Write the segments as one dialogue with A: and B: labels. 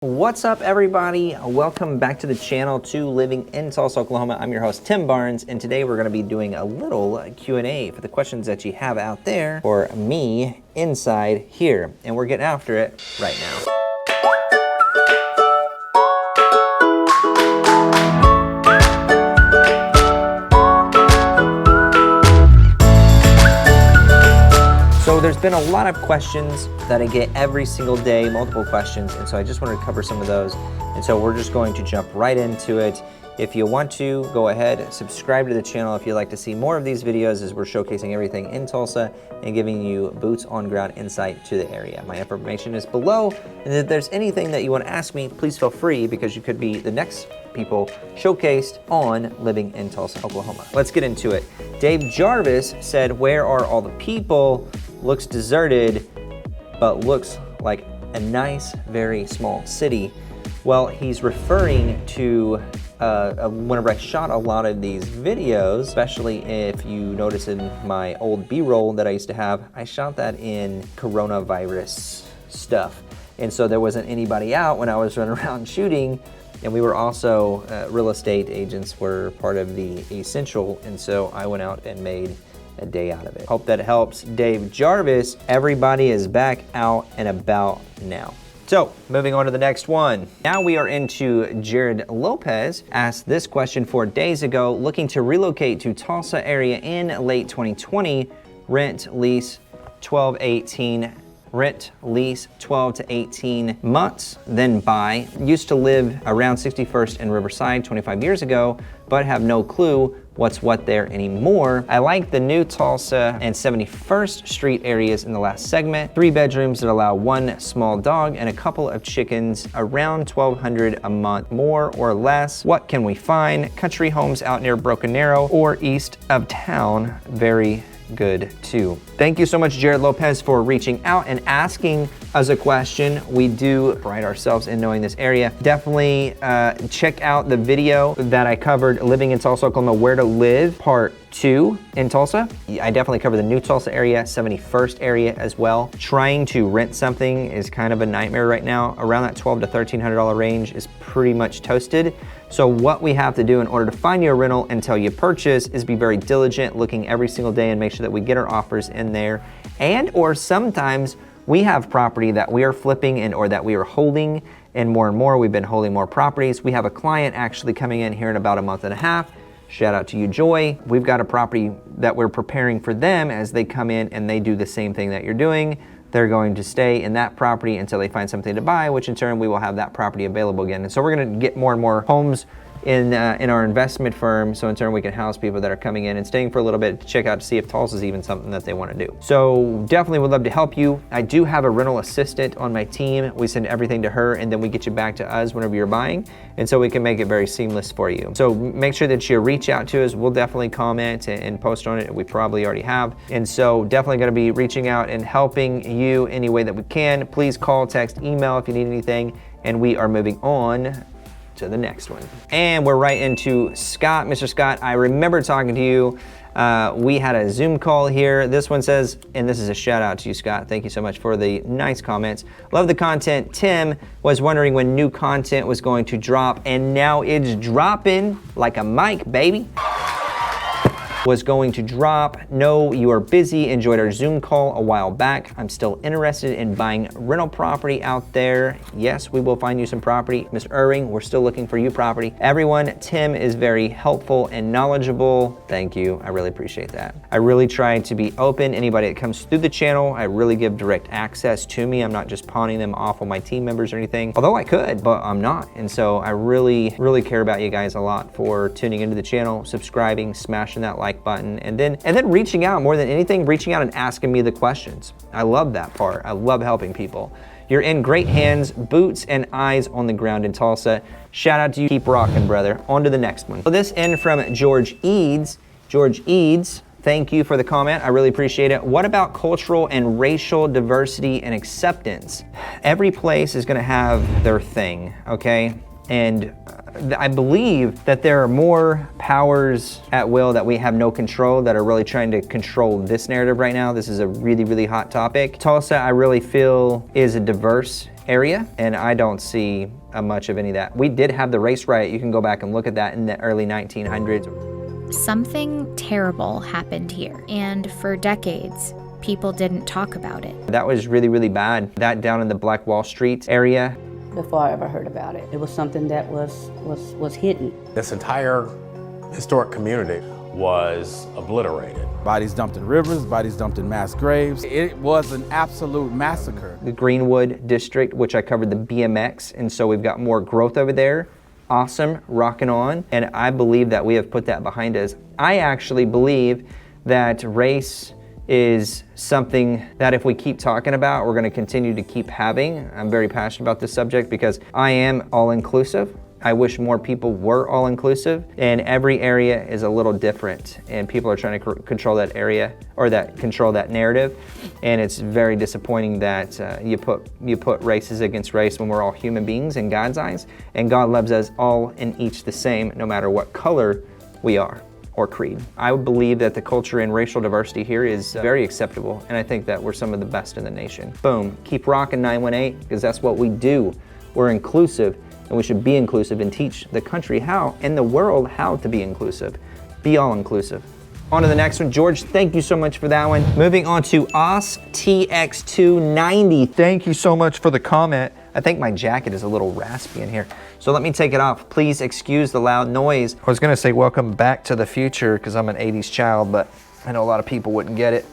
A: What's up, everybody? Welcome back to the channel, to Living in Tulsa, Oklahoma. I'm your host, Tim Barnes, and today we're going to be doing a little Q&A for the questions that you have out there for me inside here, and we're getting after it right now. So there's been a lot of questions that I get every single day, multiple questions, and so I just wanted to cover some of those. And so we're just going to jump right into it. If you want to, go ahead, subscribe to the channel if you'd like to see more of these videos as we're showcasing everything in Tulsa and giving you boots on ground insight to the area. My information is below, and if there's anything that you want to ask me, please feel free, because you could be the next people showcased on Living in Tulsa, Oklahoma. Let's get into it. Dave Jarvis said, "Where are all the people? Looks deserted, but looks like a nice, very small city." Well, he's referring to whenever I shot a lot of these videos, especially if you notice in my old B-roll that I used to have, I shot that in coronavirus stuff. And so there wasn't anybody out when I was running around shooting. And we were also, real estate agents were part of the essential. And so I went out and made a day out of it. Hope that helps Dave Jarvis. Everybody is back out and about now. So moving on to the next one. Now we are into Jared Lopez. Asked this question 4 days ago, looking to relocate to Tulsa area in late 2020, rent lease 12 to 18 months, then buy. Used to live around 61st and Riverside 25 years ago, but have no clue what's what there anymore. I like the new Tulsa and 71st Street areas in the last segment. 3 bedrooms that allow 1 small dog and a couple of chickens, around $1,200 a month, more or less. What can we find? Country homes out near Broken Arrow or east of town. Very good too. Thank you so much, Jared Lopez, for reaching out and asking us a question. We do pride ourselves in knowing this area. Definitely check out the video that I covered, Living in Tulsa, Oklahoma, Where to Live, Part 2 in Tulsa. I definitely cover the new Tulsa area, 71st area as well. Trying to rent something is kind of a nightmare right now. Around that $1,200 to $1,300 range is pretty much toasted. So what we have to do in order to find you a rental until you purchase is be very diligent, looking every single day and make sure that we get our offers in there. And or sometimes we have property that we are flipping and or that we are holding, and more we've been holding more properties. We have a client actually coming in here in about a month and a half. Shout out to you, Joy. We've got a property that we're preparing for them as they come in and they do the same thing that you're doing. They're going to stay in that property until they find something to buy, which in turn we will have that property available again. And so we're gonna get more and more homes in our investment firm, so in turn we can house people that are coming in and staying for a little bit to check out to see if Tulsa is even something that they want to do. So definitely would love to help you. I do have a rental assistant on my team. We send everything to her and then we get you back to us whenever you're buying, and so we can make it very seamless for you. So make sure that you reach out to us. We'll definitely comment and post on it. We probably already have, and so definitely going to be reaching out and helping you any way that we can. Please call, text, email if you need anything, and we are moving on to the next one. And we're right into Scott. Mr. Scott, I remember talking to you. We had a Zoom call here. This one says, and this is a shout out to you, Scott. Thank you so much for the nice comments. Love the content. Tim was wondering when new content was going to drop, and now it's dropping like a mic, baby. Was going to drop. No, you are busy. Enjoyed our Zoom call a while back. I'm still interested in buying rental property out there. Yes, we will find you some property. Mr. Irving, we're still looking for you property. Everyone, Tim is very helpful and knowledgeable. Thank you. I really appreciate that. I really try to be open. Anybody that comes through the channel, I really give direct access to me. I'm not just pawning them off on my team members or anything, although I could, but I'm not. And so I really care about you guys a lot for tuning into the channel, subscribing, smashing that like button, and then reaching out. More than anything, reaching out and asking me the questions. I love that part. I love helping people. You're in great hands, boots and eyes on the ground in Tulsa. Shout out to you. Keep rocking, brother. On to the next one. So this in from George Eads. George Eads, thank you for the comment. I really appreciate it. What about cultural and racial diversity and acceptance? Every place is gonna have their thing, okay? And I believe that there are more powers at will that we have no control that are really trying to control this narrative right now. This is a really, really hot topic. Tulsa, I really feel, is a diverse area, and I don't see much of any of that. We did have the race riot. You can go back and look at that in the early 1900s.
B: Something terrible happened here, and for decades, people didn't talk about it.
A: That was really, really bad. That down in the Black Wall Street area.
C: Before I ever heard about it, it was something that was hidden.
D: This entire historic community was obliterated.
E: Bodies dumped in rivers, bodies dumped in mass graves. It was an absolute massacre.
A: The Greenwood district, which I covered the BMX, and so we've got more growth over there. Awesome, rocking on, and I believe that we have put that behind us. I actually believe that race is something that if we keep talking about, we're gonna continue to keep having. I'm very passionate about this subject because I am all-inclusive. I wish more people were all-inclusive, and every area is a little different, and people are trying to control that area, or control that narrative, and it's very disappointing that you put races against race when we're all human beings in God's eyes, and God loves us all and each the same, no matter what color we are or creed. I would believe that the culture and racial diversity here is very acceptable, and I think that we're some of the best in the nation. Boom, keep rocking 918, because that's what we do. We're inclusive, and we should be inclusive and teach the country how, and the world how to be inclusive. Be all inclusive. On to the next one. George, thank you so much for that one. Moving on to OSTX290. Thank you so much for the comment. I think my jacket is a little raspy in here, so let me take it off. Please excuse the loud noise. I was gonna say welcome back to the future because I'm an 80s child, but I know a lot of people wouldn't get it.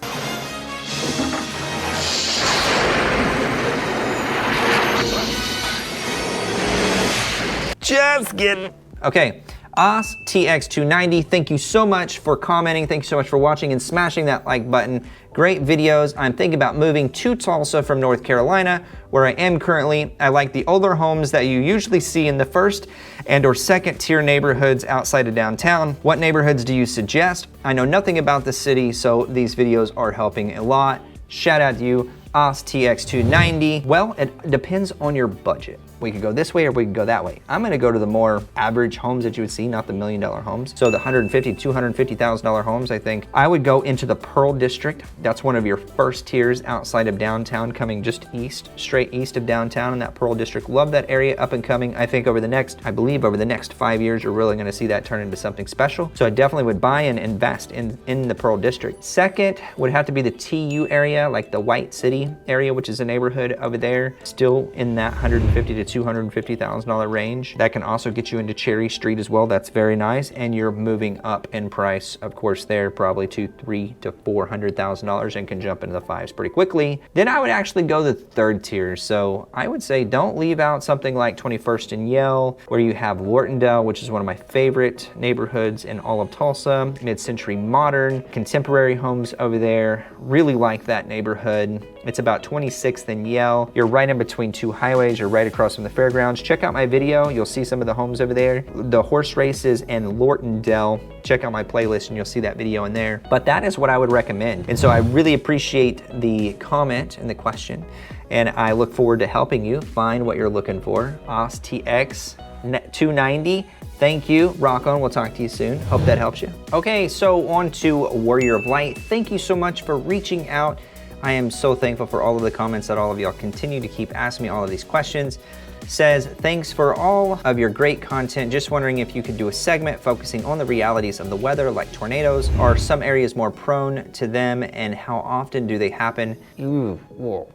A: Just kidding. Okay, OSTX290, thank you so much for commenting. Thank you so much for watching and smashing that like button. Great videos. I'm thinking about moving to Tulsa from North Carolina, where I am currently. I like the older homes that you usually see in the first and or second tier neighborhoods outside of downtown. What neighborhoods do you suggest? I know nothing about the city, so these videos are helping a lot. Shout out to you, OSTX290. Well, it depends on your budget. We could go this way or we could go that way. I'm gonna go to the more average homes that you would see, not the $1 million homes. So the $150,000, $250,000 homes, I think. I would go into the Pearl District. That's one of your first tiers outside of downtown, coming just east, straight east of downtown in that Pearl District. Love that area, up and coming. I think over the next 5 years, you're really gonna see that turn into something special. So I definitely would buy and invest in the Pearl District. Second would have to be the TU area, like the White City area, which is a neighborhood over there, still in that $150,000 to $250,000 range. That can also get you into Cherry Street as well. That's very nice, and you're moving up in price, of course, there probably to $300,000 to $400,000 and can jump into the fives pretty quickly. Then I would actually go the third tier. So I would say don't leave out something like 21st and Yale, where you have Lortondale, which is one of my favorite neighborhoods in all of Tulsa. Mid-century modern, contemporary homes over there. Really like that neighborhood. It's about 26th and Yale. You're right in between two highways. You're right across from the fairgrounds. Check out my video. You'll see some of the homes over there. The horse races in Lortondale. Check out my playlist and you'll see that video in there. But that is what I would recommend. And so I really appreciate the comment and the question. And I look forward to helping you find what you're looking for. OSTX290. Thank you, rock on, we'll talk to you soon. Hope that helps you. Okay, so on to Warrior of Light. Thank you so much for reaching out. I am so thankful for all of the comments that all of y'all continue to keep asking me all of these questions. Says, thanks for all of your great content. Just wondering if you could do a segment focusing on the realities of the weather, like tornadoes. Are some areas more prone to them, and how often do they happen? Ooh, whoa.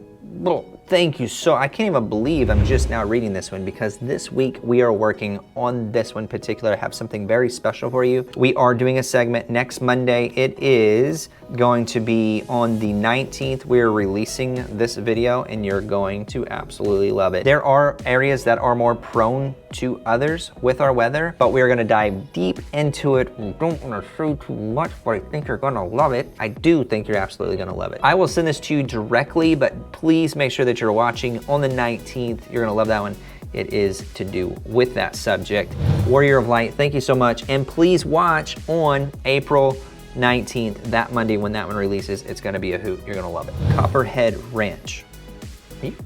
A: Thank you so, I can't even believe I'm just now reading this one, because this week we are working on this one particular. I have something very special for you. We are doing a segment next Monday. It is going to be on the 19th. We're releasing this video and you're going to absolutely love it. There are areas that are more prone to others with our weather, but we're gonna dive deep into it. We don't wanna say too much, but I think you're gonna love it. I do think you're absolutely gonna love it. I will send this to you directly, but please make sure that you're watching on the 19th. You're gonna love that one. It is to do with that subject. Warrior of Light, thank you so much. And please watch on April 19th, that Monday when that one releases. It's gonna be a hoot, you're gonna love it. Copperhead Ranch.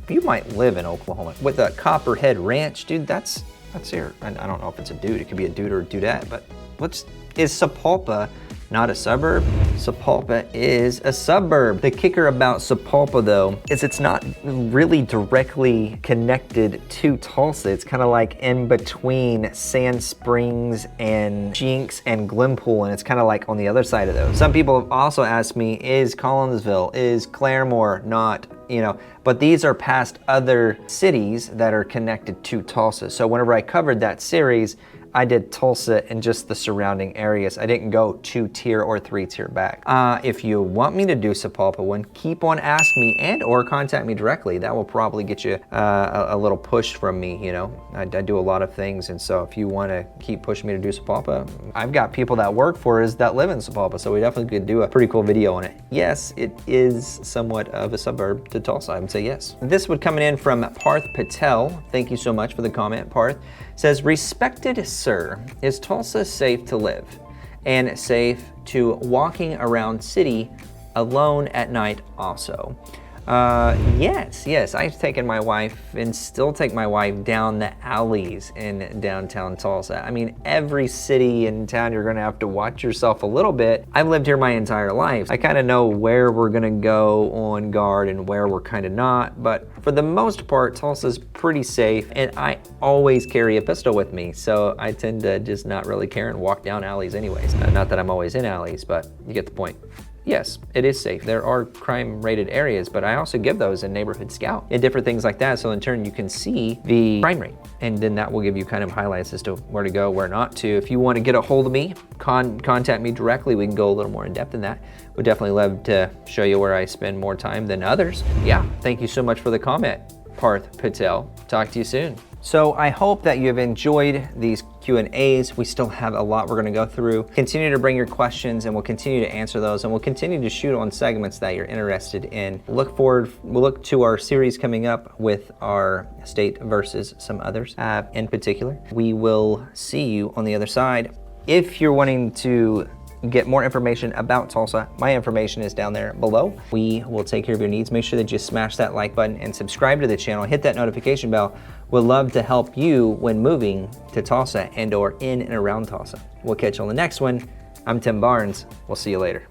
A: You might live in Oklahoma. With a Copperhead Ranch, dude, that's let's see her. I don't know if it's a dude. It could be a dude or a dudette, but is Sapulpa not a suburb? Sapulpa is a suburb. The kicker about Sapulpa though is it's not really directly connected to Tulsa. It's kind of like in between Sand Springs and Jinx and Glenpool, and it's kind of like on the other side of those. Some people have also asked me, is Collinsville, is Claremore not, you know, but these are past other cities that are connected to Tulsa. So whenever I covered that series, I did Tulsa and just the surrounding areas. I didn't go 2-tier or 3-tier back. If you want me to do Sapulpa one, keep on asking me and or contact me directly. That will probably get you a little push from me, you know. I do a lot of things, and so if you want to keep pushing me to do Sapulpa, I've got people that work for us that live in Sapulpa, so we definitely could do a pretty cool video on it. Yes, it is somewhat of a suburb to Tulsa, I would say yes. This would coming in from Parth Patel. Thank you so much for the comment, Parth. Says, respected sir, is Tulsa safe to live and safe to walking around city alone at night also? Yes, I've taken my wife and still take my wife down the alleys in downtown Tulsa. I mean, every city in town, you're gonna have to watch yourself a little bit. I've lived here my entire life. I kind of know where we're gonna go on guard and where we're kind of not, but for the most part, Tulsa's pretty safe, and I always carry a pistol with me, so I tend to just not really care and walk down alleys anyways. Not that I'm always in alleys, but you get the point. Yes, it is safe. There are crime-rated areas, but I also give those in Neighborhood Scout and different things like that. So in turn, you can see the crime rate, and then that will give you kind of highlights as to where to go, where not to. If you want to get a hold of me, contact me directly. We can go a little more in depth in that. Would definitely love to show you where I spend more time than others. Yeah, thank you so much for the comment, Parth Patel. Talk to you soon. So I hope that you have enjoyed these Q&As. We still have a lot we're gonna go through. Continue to bring your questions and we'll continue to answer those, and we'll continue to shoot on segments that you're interested in. We'll look to our series coming up with our state versus some others in particular. We will see you on the other side. If you're wanting to get more information about Tulsa, my information is down there below. We will take care of your needs. Make sure that you smash that like button and subscribe to the channel. Hit that notification bell. We'd love to help you when moving to Tulsa and or in and around Tulsa. We'll catch you on the next one. I'm Tim Barnes. We'll see you later.